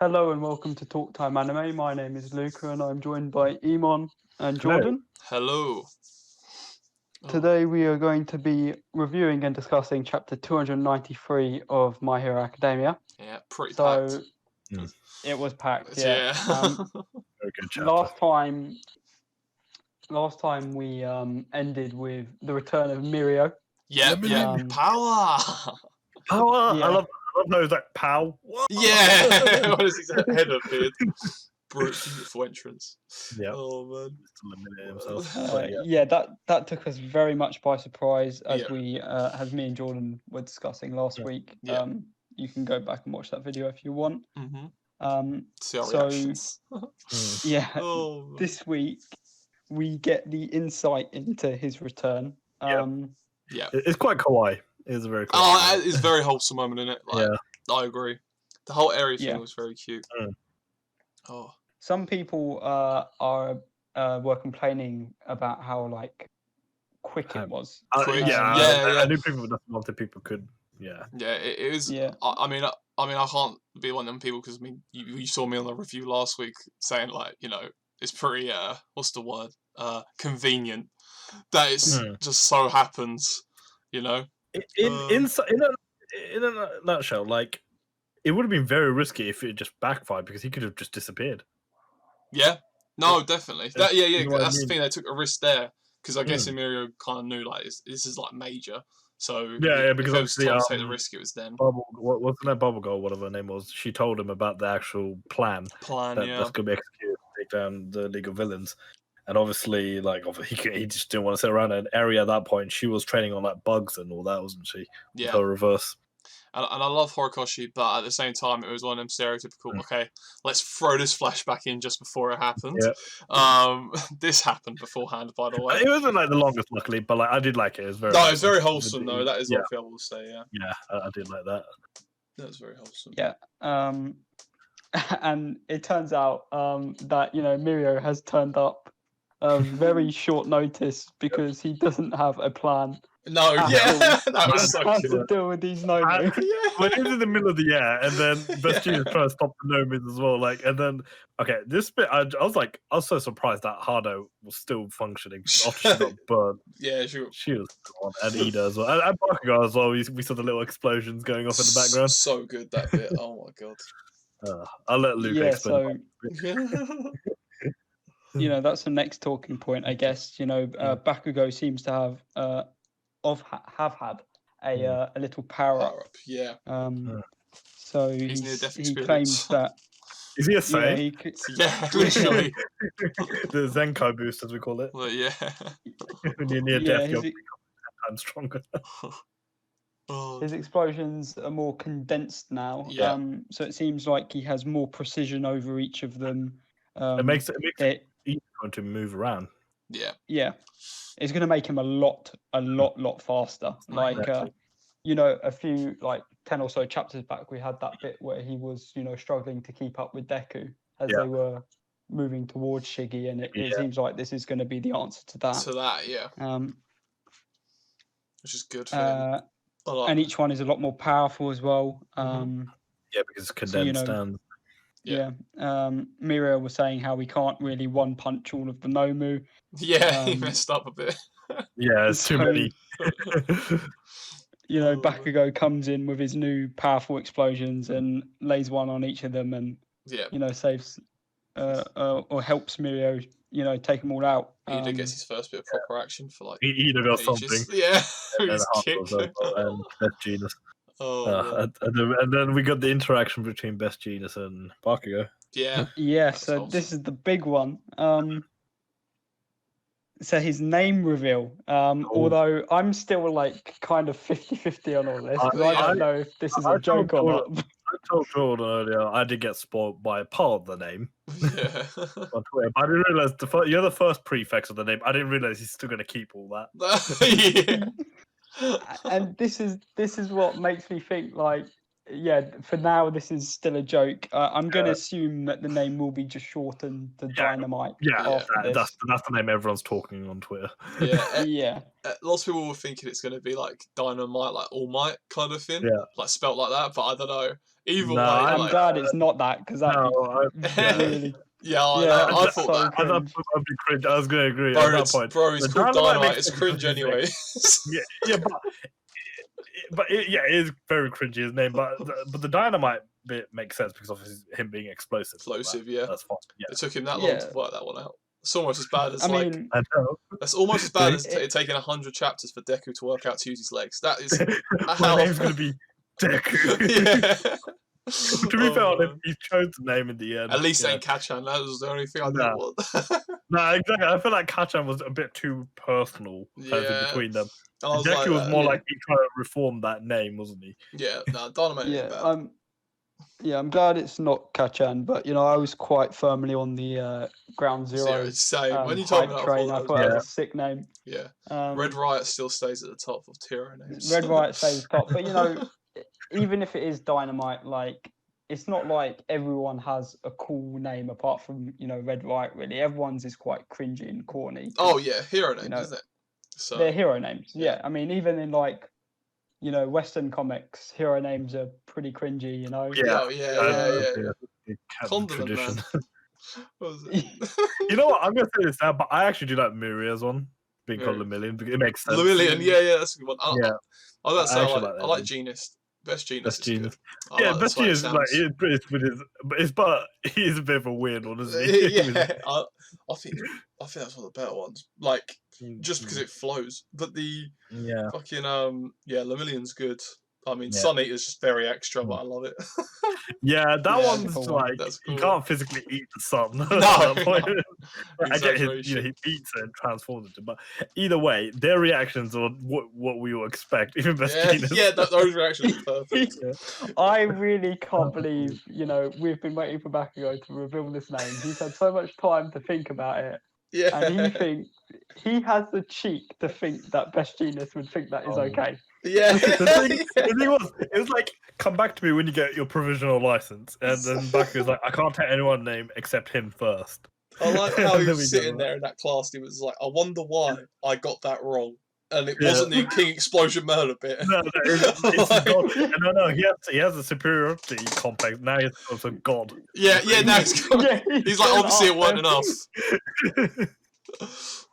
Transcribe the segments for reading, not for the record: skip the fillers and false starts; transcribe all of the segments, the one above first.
Hello and welcome to Talk Time Anime. My name is Luca and I'm joined by Emon and Hello. Jordan. Hello. Today we are going to be reviewing and discussing chapter 293 of My Hero Academia. Yeah, pretty So packed. it was packed, yeah. Very good chapter. Last time we ended with the return of Mirio. Yeah. Power. Power. Yeah. I love how it's like pow. What? Yeah. What is his head appeared? Beautiful entrance. Yeah. Oh man. Eliminate himself. That took us very much by surprise as Yeah. as me and Jordan were discussing last week. Yeah. You can go back and watch that video if you want. Mm-hmm. See our reactions. Yeah. Oh, This week we get the insight into his return. yeah. It's quite kawaii. It's a very kawaii. Oh, it's a very wholesome moment, isn't it? Like, I agree. The whole area thing was very cute. Oh. Some people were complaining about how quick it was. I knew people that wanted people could. Yeah. Yeah, it was. Yeah. I mean, I can't be one of them people because you saw me on the review last week saying it's pretty what's the word? Convenient that it's just so happens, In a nutshell, it would have been very risky if it just backfired because he could have just disappeared. Yeah. No, definitely. That's the thing. They took a risk there because I guess Emirio kind of knew this is major. So because obviously to take the risk, it was then. Wasn't that Bubble Girl? Whatever her name was, she told him about the actual plan. That's going to be executed to take down the League of Villains. And obviously, he just didn't want to sit around an area at that point. She was training on bugs and all that, wasn't she? Yeah. Her reverse. And I love Horikoshi, but at the same time, it was one of them stereotypical. Okay, let's throw this flashback in just before it happened. Yeah. This happened beforehand, by the way. It wasn't the longest, luckily, but I did like it. It was very. No, it's very wholesome though. That is one thing I will say. Yeah. Yeah, I did like that. That was very wholesome. Yeah. And it turns out that Mirio has turned up very short notice because he doesn't have a plan. No, that was so cute. To deal with these Nomu. When he's in the middle of the air, and then Vegeta is trying to stop the Nomus as well. And then this bit, I was so surprised that Hardo was still functioning after she got burned. Yeah, she was gone, and Ida as well, and Bakugo as well. We saw the little explosions going off in the background. So good that bit. Oh my god. I'll let Luke explain. That's the next talking point, I guess. Bakugo seems to have had a little power up. Yeah. So he's near death he claims that. Is he a Sai? Yeah, literally. The Zenkai boost, as we call it. Well, yeah. When you're near death, you're 10 times stronger. His explosions are more condensed now. Yeah. So it seems like he has more precision over each of them. It makes it easier to move around. Yeah. Yeah. It's going to make him a lot faster. A few 10 or so chapters back, we had that bit where he was, struggling to keep up with Deku as they were moving towards Shiggy, and it seems like this is going to be the answer to that. Which is good for him. And each one is a lot more powerful as well. Because it's condensed down. Yeah. Mirio was saying how we can't really one punch all of the Nomu. Yeah, he messed up a bit. Yeah, it's too many. Bakugo comes in with his new powerful explosions and lays one on each of them and saves or helps Mirio, take them all out. Ida gets his first bit of proper action for Ida got something. Yeah. And Best Genius. And then we got the interaction between Best Genius and Bakugo. Yeah. Yeah, so awesome. This is the big one. So his name reveal, although I'm still kind of 50-50 on all this, because I don't know if this is a joke or not. I told Jordan earlier I did get spoiled by a part of the name. Yeah. But I didn't realize you're the first prefix of the name. I didn't realize he's still going to keep all that. And this is what makes me think yeah, for now this is still a joke. I'm going to assume that the name will be just shortened to Dynamite. After this. That's the name everyone's talking on Twitter. Yeah, lots of people were thinking it's going to be like Dynamite, like All Might kind of thing, like spelt like that. But I don't know. Either way, I'm glad it's not that because that'd be really. I thought so that. I'd be cringe. I was going to agree Bro, at that point. It's called Dynamite. It's cringe anyway. But it is very cringy, his name. But the Dynamite bit makes sense because of him being explosive. That's fine. Yeah. It took him that long to work that one out. It's almost as bad as I know. That's almost as bad as taking 100 chapters for Deku to work out to use his legs. That is my name's going to be Deku. To be fair, he chose the name in the end. At least ain't Kachan. That was the only thing I didn't want. No, exactly. I feel like Kachan was a bit too personal between them. Deku was more like he trying to reform that name, wasn't he? Yeah, no, Dynamite is bad. I'm glad it's not Kachan, but I was quite firmly on the Ground Zero. Same. When you told me that, train, I thought it was a sick name. Yeah. Red Riot still stays at the top of hero names. Red Riot stays top, but even if it is Dynamite, like it's not like everyone has a cool name apart from Red Riot. Really, everyone's is quite cringy and corny. Oh yeah, hero names, isn't it? So they're hero names. Yeah, I mean, even in like Western comics, hero names are pretty cringy. Condiment, man. What was it? You know what? I'm gonna say this now, but I actually do like Miria's one being called Lemillion because it makes sense. Lemillion, yeah, that's a good one. I was about to say I like Genius. Best Genius. Best Genius. Best Genius is like but he's a bit of a weird one, isn't he? I think that's one of the better ones. Like just because it flows, but the fucking Lemillion's good. I mean, Sun Eater's just very extra, but I love it. That one's like cool. You can't physically eat the sun. No, I get he eats it and transforms it, but either way, their reactions are what we will expect. Even Best Genius. Those reactions are perfect. I really can't believe we've been waiting for Bakugo to reveal this name. He's had so much time to think about it. Yeah, and he has the cheek to think that Best Genius would think that is okay. Yeah. the thing was like, come back to me when you get your provisional license, and then Bakugo's like, I can't tell anyone name except him first. I like how he was sitting there in that class. He was like, I wonder why I got that wrong. And it wasn't the King Explosion murder bit. No, no. He has a superiority complex. Now he's also God. Yeah. Now he's God. He's like, obviously it wasn't enough.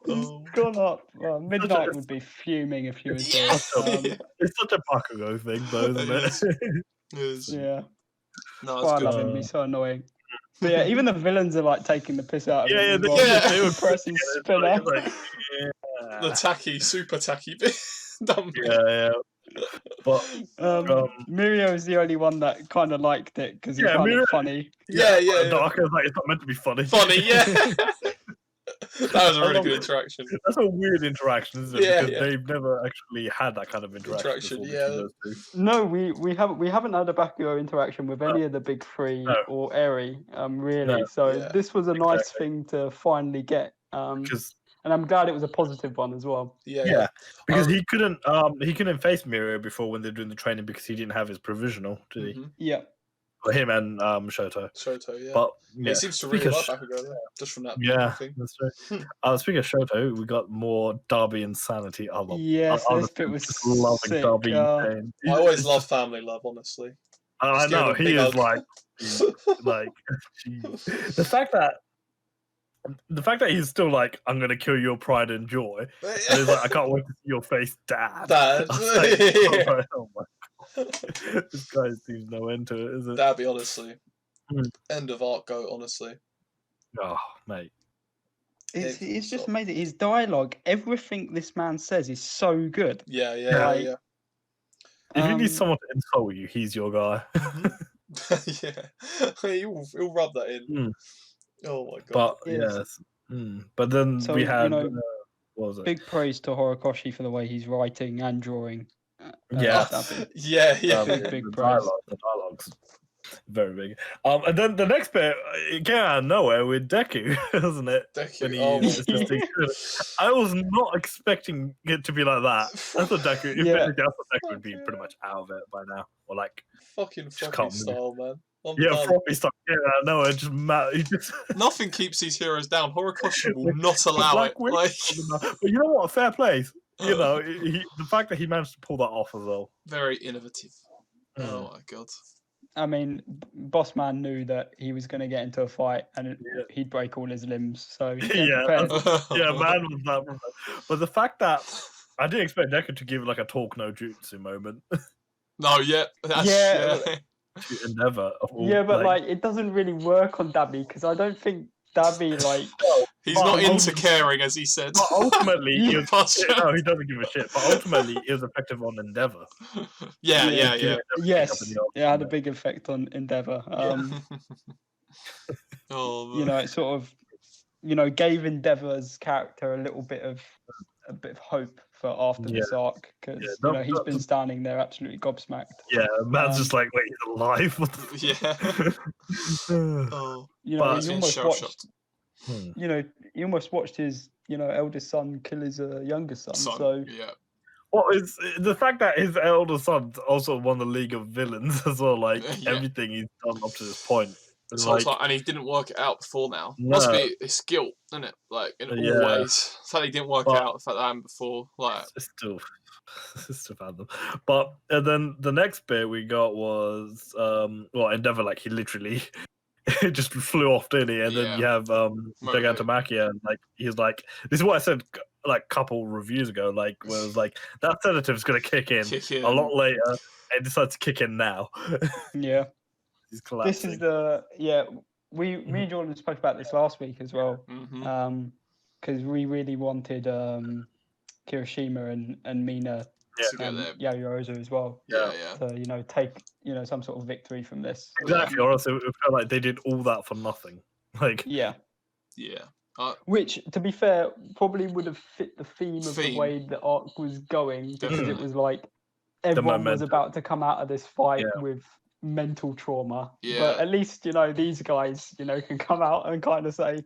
He's gone up. Well, Midnight would be fuming if he was there. It's such a Bakugo thing, though, isn't it? It is. Yeah. No, I love him. He's so annoying. But even the villains are like taking the piss out of him. They were pressing spinner. The super tacky bit. But Mirio is the only one that kind of liked it because he found it funny. Darker's like, it's not meant to be funny. That was a really good interaction. That's a weird interaction, isn't it? Because they've never actually had that kind of interaction. No, we haven't had a Bakugo interaction with any of the big three or Eri, really. No. So this was a nice thing to finally get. And I'm glad it was a positive one as well. Yeah. Because he couldn't face Mirio before when they were doing the training because he didn't have his provisional, did he? Yeah. For him and Shoto. But he seems to really like Bakugo, just from that thing. That's right. Speaking of Shoto, we got more Derby insanity. This bit was sick. Derby I always love family love, honestly. I know, he is like the fact that he's still like, I'm gonna kill your pride and joy, and he's like, I can't wait to see your face, Dad. Oh my God. This guy seems no end to it, is it? That'd be honestly end of arc goat, honestly. Oh, mate. It's just amazing. His dialogue, everything this man says is so good. Yeah. If you need someone to insult you, he's your guy. He'll rub that in. Oh my God. But but then we had what was it? Big praise to Horikoshi for the way he's writing and drawing. Big praise. The dialogues. Very big. And then the next bit, it came out of nowhere with Deku, wasn't it? Deku. I was not expecting it to be like that. I thought Deku, Deku would be pretty much out of it by now, or like fucking Floppy style, man. Floppy style. Yeah, no, it just nothing keeps these heroes down. Horikoshi will not allow it. But you know what? Fair play. You know, the fact that he managed to pull that off as well. Very innovative. Oh my god. I mean, Boss Man knew that he was going to get into a fight and he'd break all his limbs. So man was that. But the fact that I didn't expect Deku to give like a talk no jutsu moment. No, yeah. Endeavor. But like it doesn't really work on Dabi because I don't think Dabi like he's not into caring, as he said. But ultimately, he doesn't give a shit. But ultimately, it was effective on Endeavor. Yeah. Yes, it had a big effect on Endeavor. You know, it sort of, you know, gave Endeavor's character a bit of hope for after this arc because you know he's been standing there absolutely gobsmacked. Yeah, man's just like, wait, he's alive. You know, he almost watched. You know, he almost watched his, you know, eldest son kill his youngest son. So well, it's the fact that his elder son's also won the League of Villains as well. Like everything he's done up to this point. And he didn't work it out before now. No. Must be his skill, isn't it? Like in all ways. The fact he didn't work out, the fact that happened before, like it's still fathom. But and then the next bit we got was Endeavor, like he literally just flew off, didn't he? And then you have Gigantomachia, and like he's like, this is what I said like a couple reviews ago, like where it was like that sedative's gonna kick in a lot later, and it decides to kick in now. Yeah. This is me and Jordan spoke about this last week as well, because we really wanted Kirishima and Mina Yaoyorozu as well. To, you know, take, you know, some sort of victory from this. Exactly. Or else it felt like they did all that for nothing. Like which, to be fair, probably would have fit the theme of the way the arc was going, because it was like everyone was about to come out of this fight with mental trauma. But at least, you know, these guys, you know, can come out and kind of say,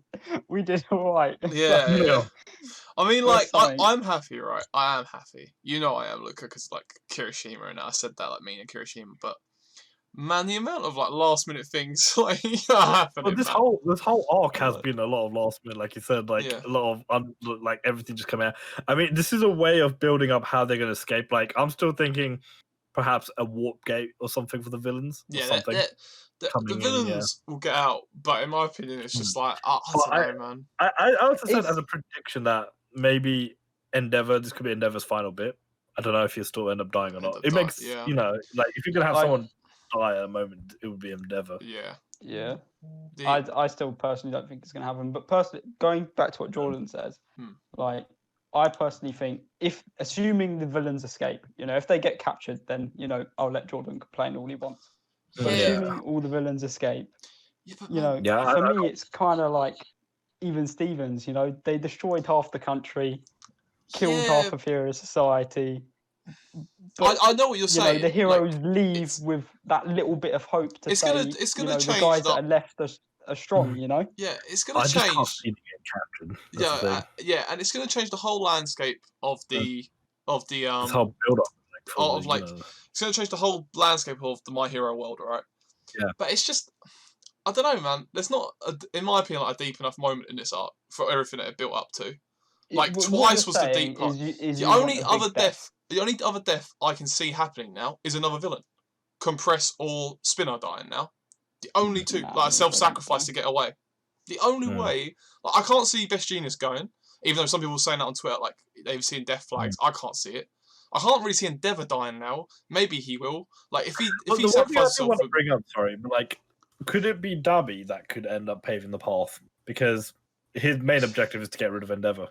we did all right. I mean, like, I'm happy, right? I am happy. You know I am, Luca, because, like, Kirishima, and I said that, like, me and Kirishima, but man, the amount of like last minute things like happening. Well, this whole arc has been a lot of last minute, like you said, like a lot of like everything just coming out. I mean, this is a way of building up how they're going to escape. Like, I'm still thinking perhaps a warp gate or something for the villains. The villains will get out, but in my opinion, it's just like I don't know, man. I also said as a prediction that maybe this could be Endeavor's final bit. I don't know if he'll still end up dying or not. It makes you know, like if you're gonna have someone die at a moment, it would be Endeavor. I still personally don't think it's gonna happen. But personally, going back to what Jordan says, like I personally think if assuming the villains escape, you know, if they get captured, then you know I'll let Jordan complain all he wants. But assuming all the villains escape, you know, for me it's kind of like even Stevens. You know, they destroyed half the country, killed half of hero society. But, I know what you're saying. Know, the heroes leave with that little bit of hope to say, it's gonna change. The guys that are left are strong. You know. Yeah, it's gonna change. And it's gonna change the whole landscape of the whole build up it's gonna change the whole landscape of the My Hero world, right? Yeah. But it's just, I don't know, man. There's not, in my opinion, like a deep enough moment in this arc for everything that it built up to. Like twice was the deep part. The only other death I can see happening now is another villain, Compress or Spinner dying now. The only two, like self-sacrifice to get away. The only way, like I can't see Best Genius going, even though some people are saying that on Twitter, like they've seen death flags. I can't see it. I can't really see Endeavor dying now. Maybe he will. Like if he sacrifices himself. Bring up, but like, could it be Dabi that could end up paving the path? Because his main objective is to get rid of Endeavor.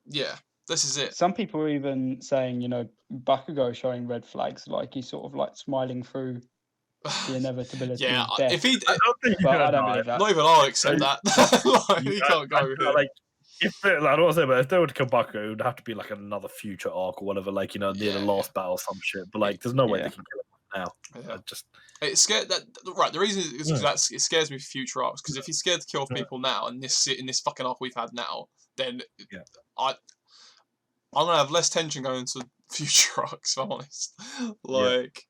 Yeah, this is it. Some people are even saying, you know, Bakugo showing red flags, like he's sort of like smiling through the inevitability of death. If he, I don't believe that. Not even I'll accept that. Like, he can't go here. Like, I don't want to say, but if they were to kill Bakugo, it would have to be like another future arc or whatever, like, you know, near the last battle or some shit. But like, there's no way they can kill him. now. Yeah. Just it's scared that right. The reason is because it scares me for future arcs. Because if he's scared to kill off people now, in this fucking arc we've had now, then I'm gonna have less tension going into future arcs. If I'm honest, like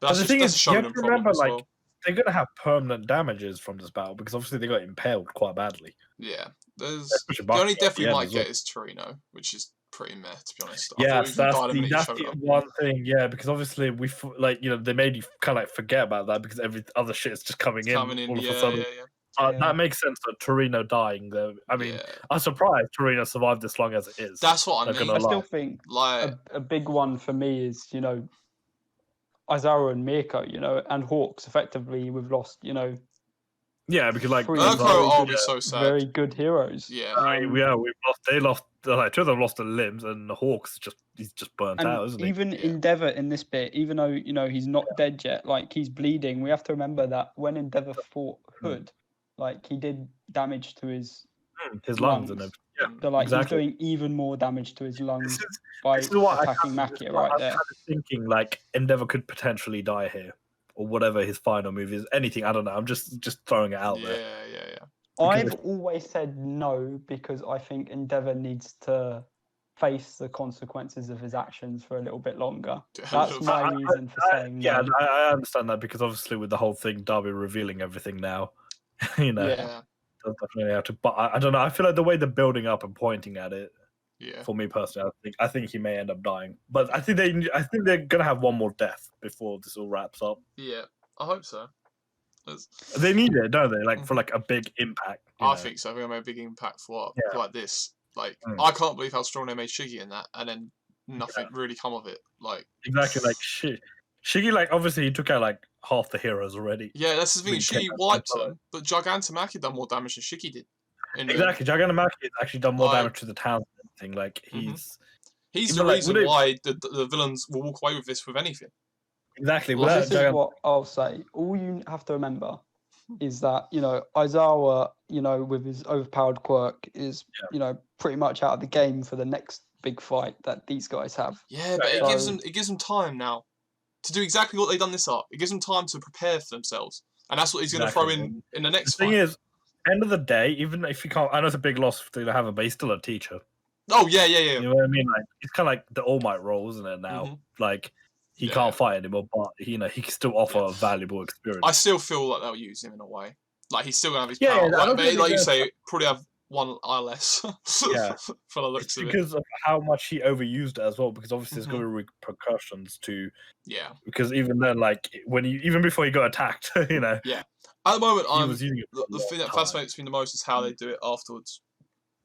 that's the thing that's is, a you have shonen to problem remember, as like, well. they're gonna have permanent damages from this battle because obviously they got impaled quite badly. Yeah, the Especially only Bakugo death at we the end might as well. get is Torino, which is pretty meh, to be honest. I thought Yes, he died and that's showed the up. one thing. Yeah, because obviously like, you know, they made you kind of like forget about that because every other shit is just coming in all of a sudden. That makes sense. That Torino dying, though. I mean, I'm surprised Torino survived as long as it is. That's what I mean. I still think like a big one for me is, you know, Aizawa and Mirko, you know, and Hawks. Effectively, we've lost, you know. Yeah, because like I'll be so sad. Very good heroes. Yeah, we've lost. They lost. Like two of them lost their limbs, and the Hawks he's just burnt out, isn't he? Even Endeavor in this bit, even though, you know, he's not dead yet, like he's bleeding. We have to remember that when Endeavor fought Hood, like he did damage to his lungs and everything. Yeah, so like he's doing even more damage to his lungs by attacking Makia right there. I'm kind of thinking like Endeavor could potentially die here, or whatever his final move is. Anything, I don't know. I'm just throwing it out there. Yeah. I've always said no because I think Endeavor needs to face the consequences of his actions for a little bit longer. That's my reason for saying no. Yeah, I understand that because obviously with the whole thing, Darby revealing everything now, you know. Yeah. Definitely have to, but I don't know. I feel like the way they're building up and pointing at it. Yeah. For me personally, I think he may end up dying, but I think they're gonna have one more death before this all wraps up. Yeah, I hope so. They need it, don't they? Like for like a big impact. I think so. I think I made a big impact for like this. Like I can't believe how strong they made Shiggy in that, and then nothing really come of it. Like exactly, like Shiggy, like obviously he took out like half the heroes already. Yeah, that's the thing. Shiggy wiped them, but Gigantomachia done more damage than Shiggy did. Exactly, Gigantomachia has actually done more damage to the town and everything. Like he's the reason why the villains will walk away with this with anything. Exactly. This is what I'll say. All you have to remember is that, you know, Aizawa, you know, with his overpowered quirk is, you know, pretty much out of the game for the next big fight that these guys have. Yeah, but it gives them time now to do exactly what they've done this arc. It gives them time to prepare for themselves. And that's what he's going to throw in the next fight. The thing is, end of the day, even if you can't, I know it's a big loss to have him, but he's still a teacher. Oh, yeah. You know what I mean? Like, it's kind of like the All Might role, isn't it, now? Like, he can't fight anymore, but, you know, he can still offer a valuable experience. I still feel like they'll use him in a way. Like, he's still going to have his power. Like you say, probably have one eye less. For the looks of it. Because of how much he overused it as well, because obviously there's going to be repercussions to... Yeah. Because even then, like, even before he got attacked, you know... Yeah. At the moment, the thing that fascinates me the most is how they do it afterwards.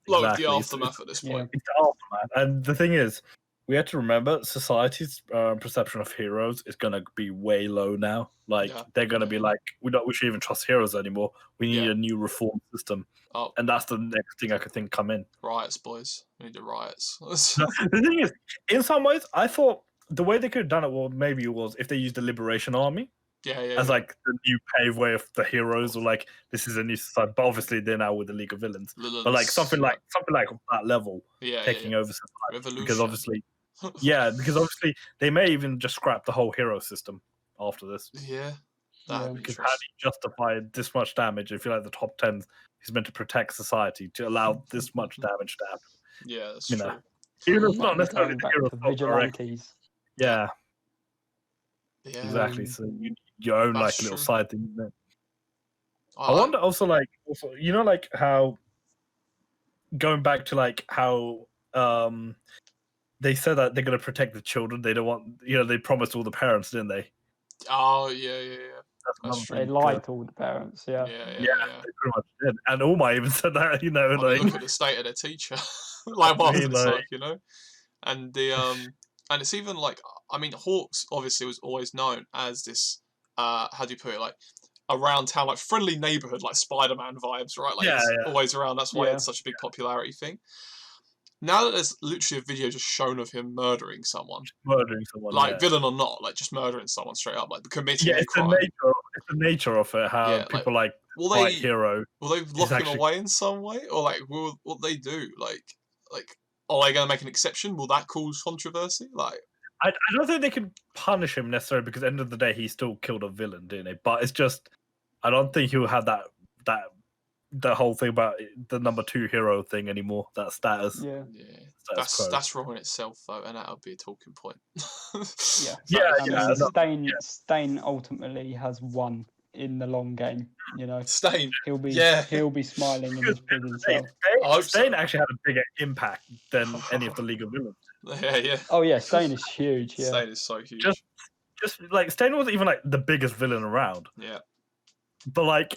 Like the aftermath at this point. It's the aftermath. And the thing is, we have to remember society's perception of heroes is going to be way low now. Like, they're going to be like, we shouldn't even trust heroes anymore. We need a new reform system. Oh. And that's the next thing I could think come in. Riots, boys. We need the riots. The thing is, in some ways, I thought the way they could have done it, well, maybe it was if they used the Liberation Army. As like the new pave way of the heroes, or like this is a new society. But obviously they're now with the League of Villains. But like something like that level, taking over society. Because obviously, because obviously they may even just scrap the whole hero system after this. Yeah. Because how do you justify this much damage if you're like the top 10 is meant to protect society to allow this much damage to happen? Yeah, that's true. Know, even if it's not necessarily the heroes. Vigilantes. Yeah. Yeah. Exactly. So your own like little side thing. Isn't it? I wonder also you know, like how going back to like how they said that they're going to protect the children. They don't want, you know, they promised all the parents, didn't they? Oh yeah. That's true. They lied to all the parents. Yeah, they pretty much did. And All Might even said that, you know, look at the state of their teacher, like what it's like, you know, and the and it's even like, I mean, Hawks obviously was always known as this, how do you put it, like around town, like friendly neighborhood, like Spider-Man vibes, right? Like always around. That's why it's such a big popularity thing. Now that there's literally a video just shown of him murdering someone, like villain or not, like just murdering someone straight up, like committing a crime. It's the nature of it. How people like fight hero. Will they lock him away in some way, or like what they do? Like, are they going to make an exception? Will that cause controversy? Like, I don't think they can punish him necessarily because at the end of the day he still killed a villain, didn't he? But it's just I don't think he'll have that the whole thing about the number 2 hero thing anymore. That status. Yeah. That's wrong in itself though, and that'll be a talking point. Stain ultimately has won in the long game. You know, Stain. He'll be smiling in his prison cell. Stain actually had a bigger impact than any of the League of Villains. Yeah. Oh yeah, Stain is huge. Yeah. Stain is so huge. Just like Stain wasn't even like the biggest villain around. Yeah. But like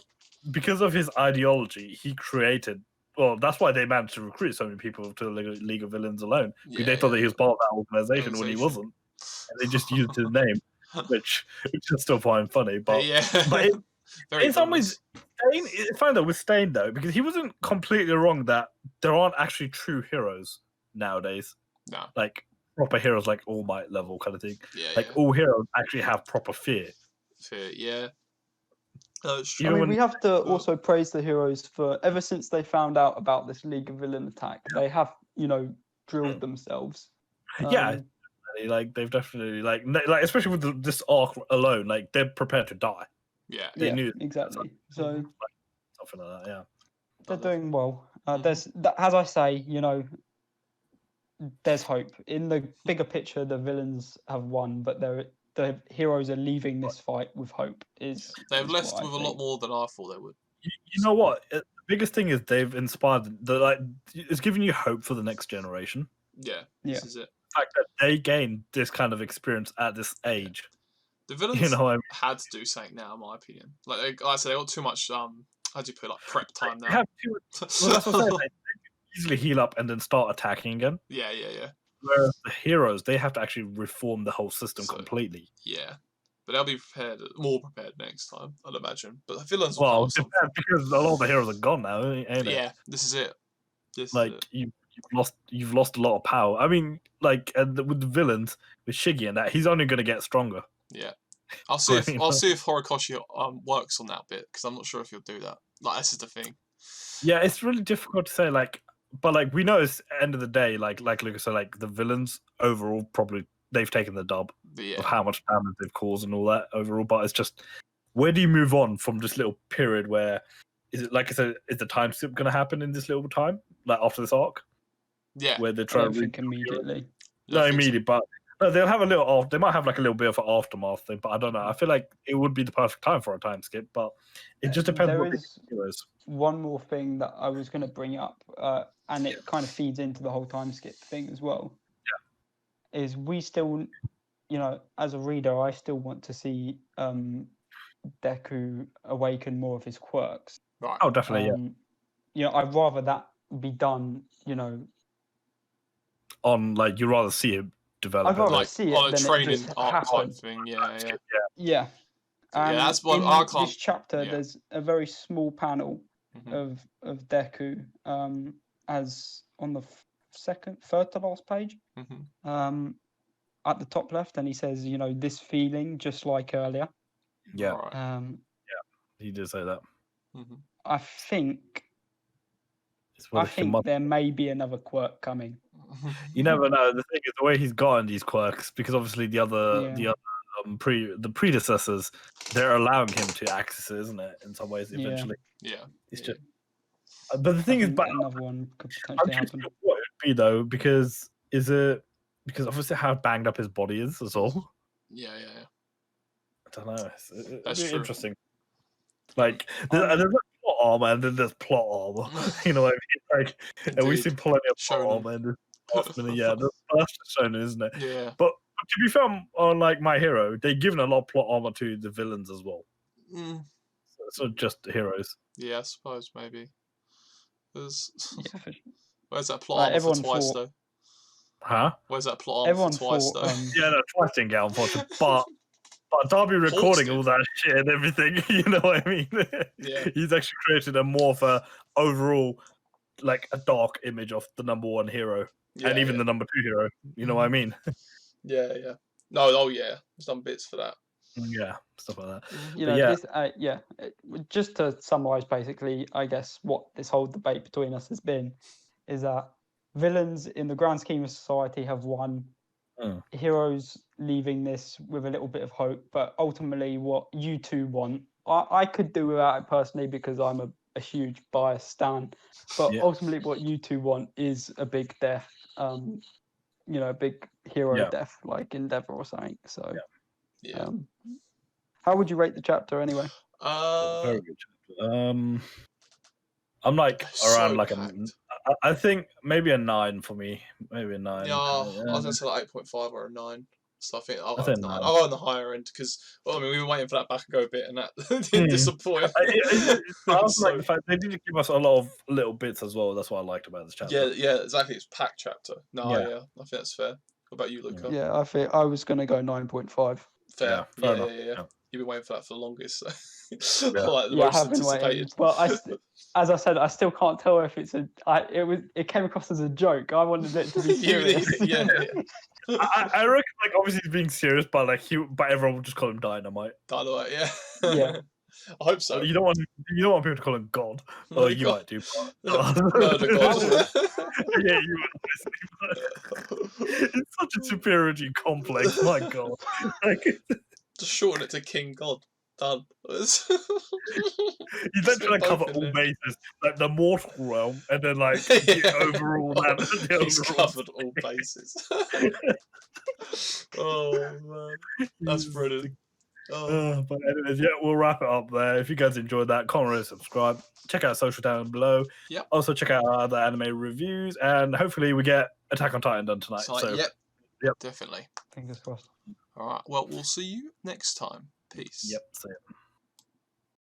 because of his ideology, he created. Well, that's why they managed to recruit so many people to the League of Villains alone. Because they thought that he was part of that organization when he wasn't, and they just used his name, which I still find funny. But in some ways, Stain, it's funny though with Stain though, because he wasn't completely wrong that there aren't actually true heroes nowadays. No, like proper heroes, like All Might level kind of thing. All heroes actually have proper fear. Yeah. I mean, we have to also praise the heroes for ever since they found out about this League of Villain attack, they have, drilled themselves. Like they've definitely like especially with this arc alone, like they're prepared to die. Yeah, they knew exactly. So something like that. Yeah, they're doing well. There's, as I say, there's hope in the bigger picture. The villains have won, but the heroes are leaving this fight with hope. They've left with a lot more than I thought they would. You know what? The biggest thing is they've inspired it's giving you hope for the next generation. Yeah, this is it. The fact that they gained this kind of experience at this age. The villains had to do something now, in my opinion. Like I said, they got too much. How do you put prep time now? That's what I'm saying. They can easily heal up and then start attacking again. Yeah. Whereas the heroes, they have to actually reform the whole system completely. Yeah, but they'll be more prepared next time, I'd imagine. But the villains because a lot of the heroes are gone now, ain't it? Yeah, this is it. You've lost a lot of power. I mean, with the villains, with Shiggy and that, he's only going to get stronger. Yeah, I'll see if Horikoshi works on that bit because I'm not sure if he'll do that. This is the thing. Yeah, it's really difficult to say. But we know it's end of the day, like Lucas said, the villains overall probably they've taken the dub of how much damage they've caused and all that overall. But it's just where do you move on from this little period where is it like I said, is the time skip going to happen in this little time after this arc? Yeah, where they're trying to immediately. Not immediately, but they'll have a little. They might have a little bit of an aftermath thing, but I don't know. I feel like it would be the perfect time for a time skip, but it just depends. There is one more thing that I was going to bring up, and it kind of feeds into the whole time skip thing as well. Yeah, is we still, as a reader, I still want to see Deku awaken more of his quirks. Right. Oh, definitely. I'd rather that be done. On you rather see it develop. I'd rather see it on a than training it just happen. Thing. Yeah. That's what in this chapter. Yeah. There's a very small panel of Deku, as on the third to last page, at the top left, and he says, this feeling just like earlier. Yeah. Right. He did say that. I think there may be another quirk coming. You never know. The thing is, the way he's gotten these quirks, because obviously the predecessors, they're allowing him to access it, isn't it? In some ways, eventually. Yeah. It's just. But the thing is, another one could potentially happen. What it would be though, because obviously how banged up his body is as well. Yeah. I don't know. That's true. Interesting. There's plot armor and then there's plot armor. You know what I mean? And we've seen plenty of plot armor in this last minute. Yeah, that's just shonen, isn't it? Yeah. But to be fair, on My Hero, they've given a lot of plot armor to the villains as well. So it's not just the heroes. Yeah, I suppose maybe. Where's that plot armor everyone for twice though? Huh? Where's that plot armor for twice though? Yeah, no, twice didn't get unfortunately, but Darby recording all that shit and everything, you know what I mean? Yeah. He's actually created a more of a overall, a dark image of the number one hero and even the number two hero. You know what I mean? Yeah. No, yeah. Some bits for that. Yeah, stuff like that. Just to summarize, basically, I guess what this whole debate between us has been is that villains, in the grand scheme of society, have won. Heroes leaving this with a little bit of hope, but ultimately what you two want, I could do without it personally because I'm a huge biased stan, but ultimately what you two want is a big death, a big hero death like Endeavor or something. So how would you rate the chapter anyway? Very good chapter. I'm like around like I think maybe a 9 for me. Maybe a 9. Yeah, I was gonna say like 8.5 or a 9. So I think I'll go 9. 9. I'll go on the higher end because we were waiting for that Bakugo bit and that didn't disappoint. I was like the fact they did give us a lot of little bits as well. That's what I liked about this chapter. Yeah, exactly. It's packed chapter. No, I think that's fair. What about you, Luca? Yeah, I think I was gonna go 9.5. Fair. Yeah. You've been waiting for that for the longest. So. Like the most I have been anticipated. waiting. But as I said, I still can't tell if it's it came across as a joke. I wanted it to be serious. I reckon like obviously he's being serious, but like but everyone will just call him Dynamite. Dynamite, yeah. I hope so. You don't want people to call him God. Oh, you might do. Murder God. Yeah, you would. It's such a superiority complex. My God. Just shorten it to King God. Done. He's then trying to cover all bases, like the mortal realm, and then like the overall. He's covered all bases. Oh man, that's brilliant. But anyways, we'll wrap it up there. If you guys enjoyed that, comment, subscribe. Check out social down below. Yep. Also check out our other anime reviews, and hopefully we get Attack on Titan done tonight. Yep, definitely. Fingers crossed. All right. Well, we'll see you next time. Peace. Yep. See ya.